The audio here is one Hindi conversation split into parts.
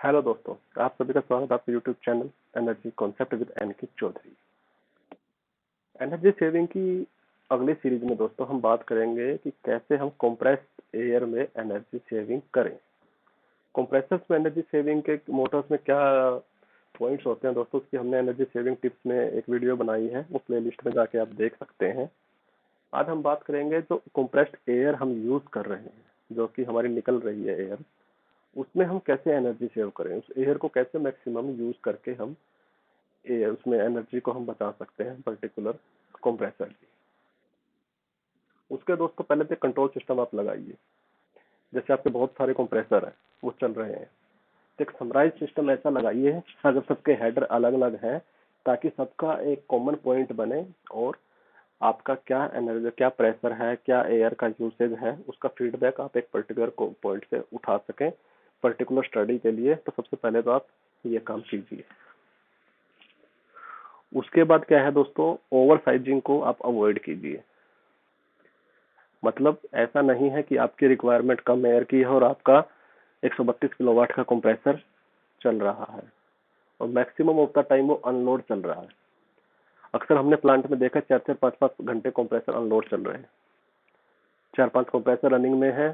हेलो दोस्तों, आप सभी का स्वागत है आपके YouTube channel energy concept with NK Chaudhary. Energy saving की अगली सीरीज में दोस्तों हम बात करेंगे कि कैसे हम कंप्रेस्ड एयर में एनर्जी सेविंग करें। कंप्रेसर्स में एनर्जी सेविंग के मोटर्स में क्या पॉइंट्स होते हैं दोस्तों, उसकी हमने एनर्जी सेविंग टिप्स में एक वीडियो बनाई है, वो प्लेलिस्ट में जाके आप देख सकते हैं। आज हम बात करेंगे जो कंप्रेस्ड एयर हम यूज कर रहे हैं, जो कि हमारी निकल रही है एयर, उसमें हम कैसे एनर्जी सेव करें, उस एयर को कैसे मैक्सिमम यूज करके हम उसमें एनर्जी को हम बचा सकते हैं पर्टिकुलर कंप्रेसर की। उसके दोस्तों पहले तो कंट्रोल सिस्टम आप लगाइए। जैसे आपके बहुत सारे कंप्रेसर है, वो चल रहे हैं, तो एक समराइज सिस्टम ऐसा लगाइए अगर सबके हेडर अलग अलग है, ताकि सबका एक कॉमन पॉइंट बने और आपका क्या एनर्जी, क्या प्रेशर है, क्या एयर का यूसेज है, उसका फीडबैक आप एक पर्टिकुलर पॉइंट से उठा सकें पर्टिकुलर स्टडी के लिए। तो सबसे पहले तो आप ये काम कीजिए। उसके बाद क्या है दोस्तों, ओवर साइजिंग को आप अवॉइड कीजिए। मतलब ऐसा नहीं है कि आपकी रिक्वायरमेंट कम एयर की है और आपका 132 किलोवाट का कंप्रेसर चल रहा है और मैक्सिमम ऑफ द टाइम वो अनलोड चल रहा है। अक्सर हमने प्लांट में देखा 4-4 5-5 घंटे कंप्रेसर अनलोड चल रहे हैं। 4-5 कंप्रेसर रनिंग में है,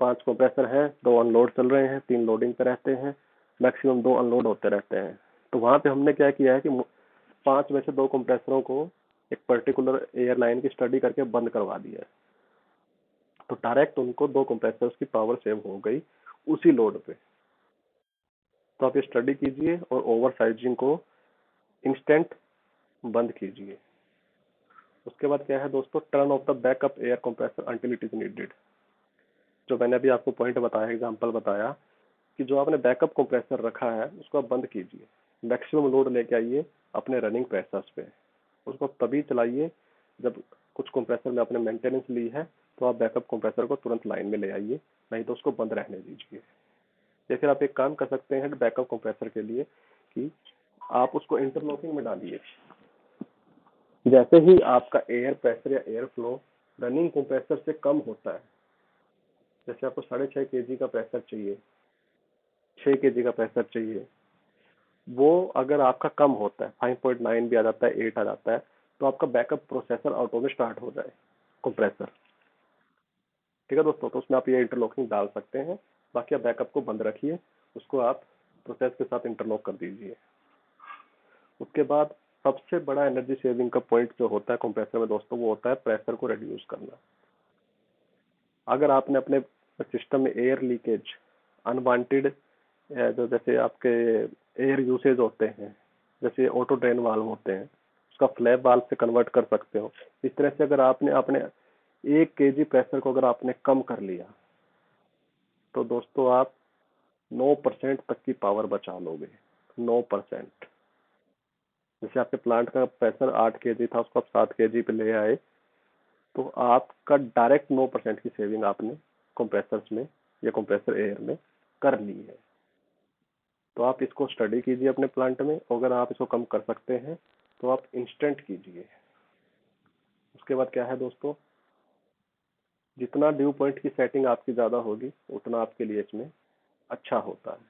5 कंप्रेसर है, 2 अनलोड चल रहे हैं, 3 लोडिंग पे रहते हैं, मैक्सिमम 2 अनलोड होते रहते हैं। तो वहां पे हमने क्या किया है कि 5 में से 2 कंप्रेसरों को एक पर्टिकुलर एयरलाइन की स्टडी करके बंद करवा दिया है। तो डायरेक्ट उनको 2 कंप्रेसर्स की पावर सेव हो गई उसी लोड पे। तो आप ये स्टडी कीजिए और ओवर साइजिंग को इंस्टेंट बंद कीजिए। उसके बाद क्या है दोस्तों, turn off the backup air compressor until it is needed. जो मैंने अभी आपको पॉइंट बताया, एग्जांपल बताया कि जो आपने बैकअप कंप्रेसर रखा है उसको आप बंद कीजिए, मैक्सिमम लोड लेके आइए अपने रनिंग प्रेशर्स पे। उसको तभी चलाइए जब कुछ कंप्रेसर में आपने मेंटेनेंस ली है, तो आप बैकअप कंप्रेसर को तुरंत लाइन में ले आइए, नहीं तो उसको बंद रहने दीजिए। या फिर आप एक काम कर सकते हैं बैकअप कंप्रेसर के लिए कि आप उसको इंटरलॉकिंग में डालिए। जैसे ही आपका एयर प्रेशर या एयर फ्लो रनिंग कंप्रेसर से कम होता है, जैसे आपको 6.5 kg का प्रेशर चाहिए, 6 kg का प्रेशर चाहिए, वो अगर आपका कम होता है, 5.9 भी आ जाता है, 8 आ जाता है, तो आपका बैकअप प्रोसेसर ऑटो में स्टार्ट हो जाए कंप्रेसर। ठीक है दोस्तों, तो उसमें आप ये इंटरलॉकिंग डाल सकते हैं। बाकी आप बैकअप को बंद रखिए, उसको आप प्रोसेस के साथ इंटरलॉक कर दीजिए। उसके बाद सबसे बड़ा एनर्जी सेविंग का पॉइंट जो होता है कंप्रेसर में दोस्तों, वो होता है प्रेशर को रिड्यूस करना। अगर आपने अपने सिस्टम में एयर लीकेज, अनवांटेड, जो जैसे आपके एयर यूसेज होते हैं, जैसे ऑटो ड्रेन वाल्व होते हैं, उसका फ्लैप वाल्व से कन्वर्ट कर सकते हो। इस तरह से अगर आपने अपने 1 kg प्रेशर को अगर आपने कम कर लिया, तो दोस्तों आप 9% तक की पावर बचा लोगे। 9%। जैसे आपके प्लांट का प्रेशर 8 kg था, उसको आप 7 kg पे ले आए, तो आपका डायरेक्ट 9% की सेविंग आपने कंप्रेसर्स में या कंप्रेसर एयर में कर ली है। तो आप इसको स्टडी कीजिए अपने प्लांट में, अगर आप इसको कम कर सकते हैं तो आप इंस्टेंट कीजिए। उसके बाद क्या है दोस्तों, जितना ड्यू पॉइंट की सेटिंग आपकी ज्यादा होगी उतना आपके लिए इसमें अच्छा होता है।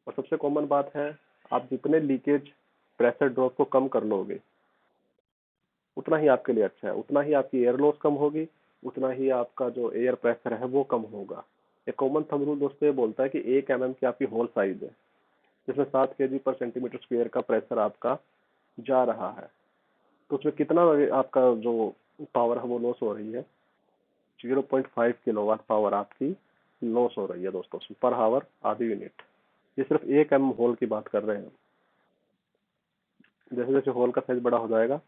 और सबसे कॉमन बात है, आप जितने लीकेज प्रेशर ड्रॉप को कम कर लोगे उतना ही आपके लिए अच्छा है, उतना ही आपकी एयर लॉस कम होगी, उतना ही आपका जो एयर प्रेशर है वो कम होगा। एक कॉमन थंब रूल दोस्तों ये बोलता है कि 1 mm की आपकी होल साइज है, जिसमें 7 kg पर सेंटीमीटर स्क्वायर का प्रेशर आपका जा रहा है, तो उसमें कितना आपका जो पावर है वो लॉस हो रही है, 0.5 किलोवाट पावर आपकी लॉस हो रही है दोस्तों पर हावर, आधी यूनिट। ये सिर्फ 1 mm होल की बात कर रहे हैं। जैसे जैसे होल का साइज बड़ा हो जाएगा,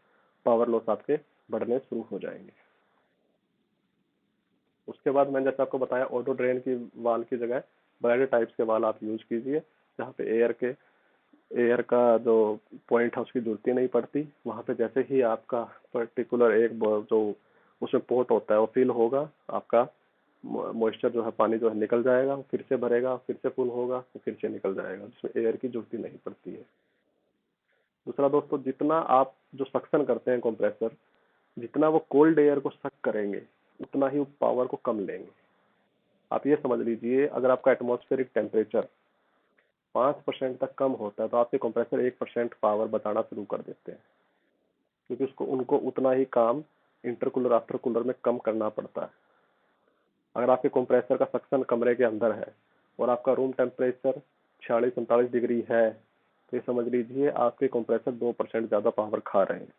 पावर लॉस आपके बढ़ने शुरू हो जाएंगे। उसके बाद मैंने जैसे आपको बताया, ऑटो ड्रेन की वाल की जगह ब्राइडल टाइप्स के वाल आप यूज कीजिए, जहाँ पे एयर का जो पॉइंट है उसकी जरूरत ही नहीं पड़ती। वहां पे जैसे ही आपका पर्टिकुलर एक जो उसमें पोर्ट होता है वो फिल होगा, आपका मॉइस्चर जो है, पानी जो है निकल जाएगा, फिर से भरेगा, फिर से फुल होगा, तो फिर से निकल जाएगा, जिसमें एयर की जरूरत ही नहीं पड़ती है। दूसरा दोस्तों, जितना आप जो सक्शन करते हैं कंप्रेसर, जितना वो कोल्ड एयर को सक करेंगे उतना ही वो पावर को कम लेंगे। आप ये समझ लीजिए, अगर आपका एटमॉस्फेरिक टेम्परेचर 5% तक कम होता है तो आपके कंप्रेसर 1% पावर बचाना शुरू कर देते हैं, क्योंकि उसको उनको उतना ही काम इंटरकूलर आफ्टर कूलर में कम करना पड़ता है। अगर आपके कंप्रेसर का सक्शन कमरे के अंदर है और आपका रूम टेम्परेचर 46-47 डिग्री है, तो ये समझ लीजिए आपके कंप्रेसर 2% ज़्यादा पावर खा रहे हैं।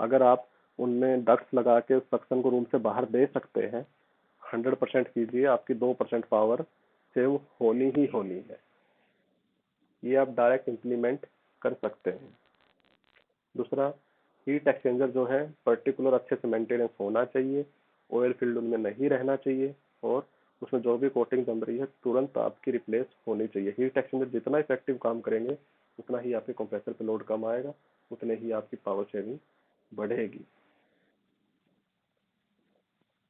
अगर आप उनमें डक्ट्स लगा के उस सक्शन को रूम से बाहर दे सकते हैं, 100% कीजिए, आपकी 2% पावर सेव होनी ही होनी है। ये आप डायरेक्ट इम्प्लीमेंट कर सकते हैं। दूसरा, हीट एक्सचेंजर जो है पर्टिकुलर अच्छे से मेंटेनेंस होना चाहिए, ऑयल फील्ड उनमें नहीं रहना चाहिए, और उसमें जो भी कोटिंग जम रही है तुरंत आपकी रिप्लेस होनी चाहिए। हीट एक्सचेंजर जितना इफेक्टिव काम करेंगे उतना ही आपके कंप्रेसर पे लोड कम आएगा, उतने ही आपकी पावर सेविंग बढ़ेगी।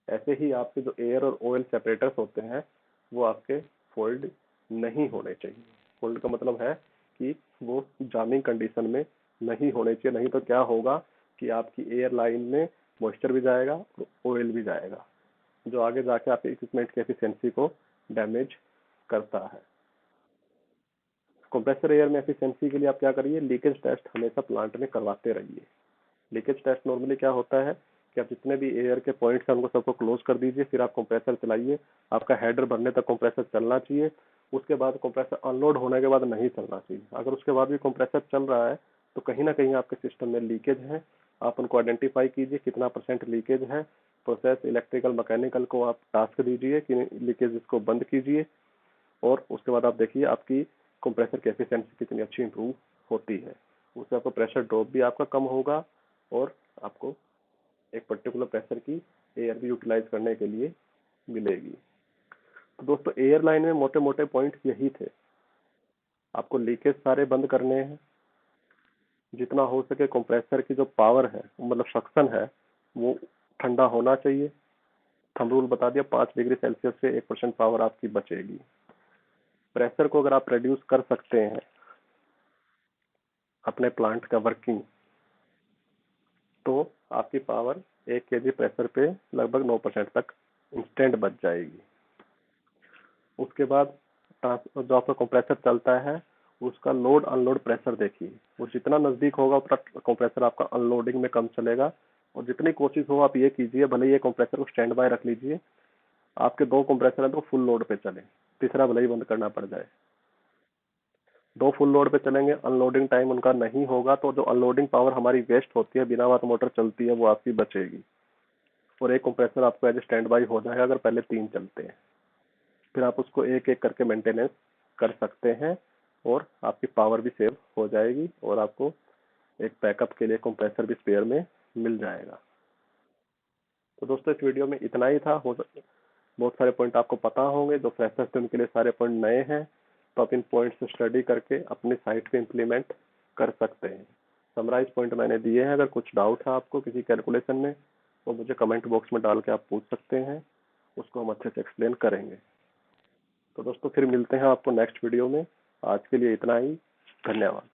ऐसे ही आपके जो एयर और ऑयल सेपरेटर्स होते हैं वो आपके फोल्ड नहीं होने चाहिए। फोल्ड का मतलब है कि वो जामिंग कंडीशन में नहीं होने चाहिए, नहीं तो क्या होगा कि आपकी एयर लाइन में मॉइस्चर भी जाएगा और ऑयल भी जाएगा, जो आगे जाके आपके इक्विपमेंट की एफिशिएंसी को डैमेज करता है। कंप्रेसर एयर में एफिशिएंसी के लिए आप क्या करिए, लीकेज टेस्ट हमेशा प्लांट में करवाते रहिए। लीकेज टेस्ट नॉर्मली क्या होता है कि आप जितने भी एयर के पॉइंट्स हैं उनको सबको क्लोज कर दीजिए, फिर आप कंप्रेसर चलाइए। आपका हेडर भरने तक कंप्रेसर चलना चाहिए, उसके बाद कंप्रेसर अनलोड होने के बाद नहीं चलना चाहिए। अगर उसके बाद भी कंप्रेसर चल रहा है तो कहीं ना कहीं आपके सिस्टम में लीकेज है। आप उनको आइडेंटिफाई कीजिए कितना % लीकेज है। प्रोसेस इलेक्ट्रिकल मैकेनिकल को आप टास्क दीजिए कि लीकेज इसको बंद कीजिए, और उसके बाद आप देखिए आपकी कंप्रेसर की एफिशिएंसी कितनी अच्छी इंप्रूव होती है। उससे आपका प्रेशर ड्रॉप भी आपका कम होगा और आपको एक पर्टिकुलर प्रेशर की एयर भी यूटिलाइज करने के लिए मिलेगी। तो दोस्तों, एयरलाइन में मोटे मोटे पॉइंट यही थे। आपको लीकेज सारे बंद करने हैं, जितना हो सके कंप्रेसर की जो पावर है मतलब सक्शन है वो ठंडा होना चाहिए। थंब रूल बता दिया, 5 डिग्री सेल्सियस से 1% पावर आपकी बचेगी। प्रेशर को अगर आप रिड्यूस कर सकते हैं अपने प्लांट का वर्किंग, तो आपकी पावर 1 kg प्रेशर पे लगभग 9% तक इंस्टेंट बच जाएगी। उसके बाद जो आपका कंप्रेसर चलता है उसका लोड अनलोड प्रेशर देखिए, वो जितना नजदीक होगा उतना कंप्रेसर आपका अनलोडिंग में कम चलेगा। और जितनी कोशिश हो आप ये कीजिए, भले ये कंप्रेसर को स्टैंड बाय रख लीजिए, आपके 2 कंप्रेसर है तो फुल लोड पे चले, तीसरा भले ही बंद करना पड़ जाए। 2 फुल लोड पे चलेंगे, अनलोडिंग टाइम उनका नहीं होगा, तो जो अनलोडिंग पावर हमारी वेस्ट होती है बिना बात मोटर चलती है वो आपकी बचेगी, और एक कंप्रेसर आपको एज स्टैंड बाई हो जाएगा अगर पहले 3 चलते हैं। फिर आप उसको एक एक करके मेंटेनेंस कर सकते हैं और आपकी पावर भी सेव हो जाएगी और आपको एक बैकअप के लिए कंप्रेसर भी स्पेयर में मिल जाएगा। तो दोस्तों, इस वीडियो में इतना ही था। बहुत सारे पॉइंट आपको पता होंगे, जो फ्रेशर्स थे उनके लिए सारे पॉइंट नए हैं, तो आप इन पॉइंट्स से स्टडी करके अपनी साइट पे इम्प्लीमेंट कर सकते हैं। समराइज पॉइंट मैंने दिए हैं, अगर कुछ डाउट है आपको किसी कैलकुलेशन में तो मुझे कमेंट बॉक्स में डाल के आप पूछ सकते हैं, उसको हम अच्छे से एक्सप्लेन करेंगे। तो दोस्तों, फिर मिलते हैं आपको नेक्स्ट वीडियो में। आज के लिए इतना ही, धन्यवाद।